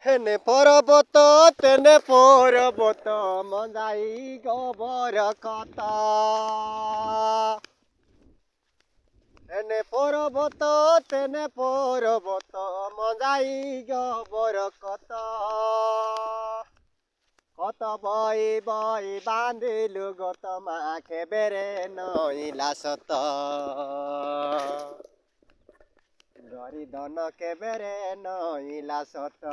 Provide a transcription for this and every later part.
হেনে পর্বত তেনে পর্বত মজাই গবর কথা। হেনে পর্বত তেনে পর্বত মজাই গবর কথা। কত বই বই বান্ধিলু গত মাখে বেড়ে নইলা সত। গরি দন কেবেরে নইলা সত।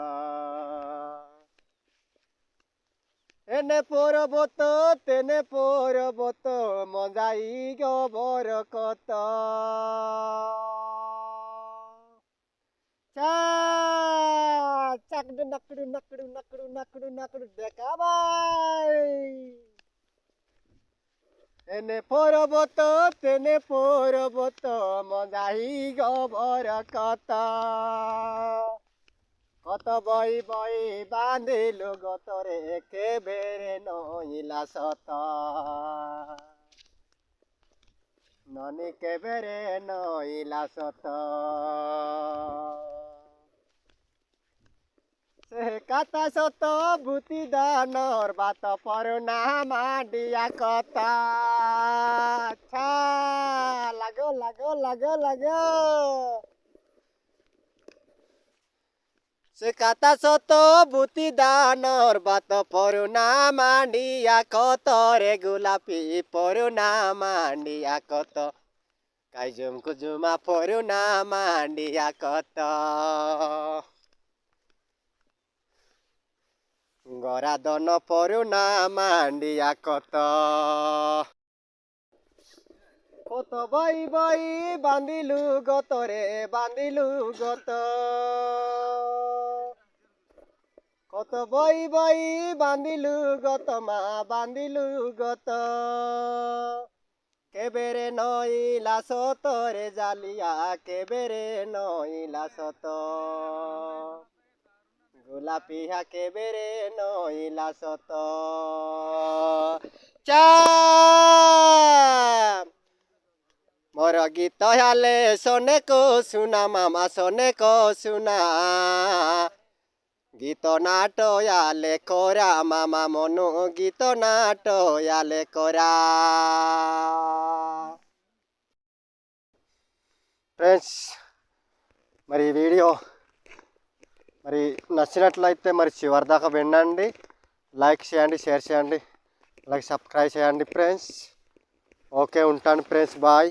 এনে পর্বত তেনে পর্বত মজাই গবর কত। চাকড়ু নাকড়ু নাকড়ু নাকড়ু নাকড়ু নাকড়ু দেখা ভাই। এনে পর্বত তেনে পর্বত মজাই গবর কত। কত বই বই বাঁধিলু গতরে কেবেরে নইলা সত। ননি কেবেরে নইলা সত। সে কাতা সত ভূতি দানর বাত পরুনা মাডিয়া কথা। লাগো লাগো লাগো লাগো। সে কাতা সত ভূতি দানর বাত পরুনা মাডিয়া কত রে গোলাপি পরুনা মাডিয়া কত। কাইজুম কুজুমা পরুনা মাডিয়া কত। গরা দন পরুনা মান্ডিয়া কত। কত বই বই বান্ধিলু গতরে বান্ধিলু গত। কত বই বই বান্ধিলু গত মা বান্ধিলু গত। কেবেরে নইলা সত রে জালিয়া কেবেরে নইলা সত। গোলাপি হাকে বেরে নইলা সত। মোর গীত হালে শোনে কো শুনা মামা শোনে কো শুনা। গীত নাটয়ালে করা মামা মনু গীত নাটয়ালে করা। ఫ్రెండ్స్ మరి ఈ వీడియో మరి నచ్చినట్లయితే మరి చివరి దాకా వినండి. లైక్ చేయండి, షేర్ చేయండి, అలాగే సబ్స్క్రైబ్ చేయండి ఫ్రెండ్స్. ఓకే ఉంటాను ఫ్రెండ్స్, బాయ్.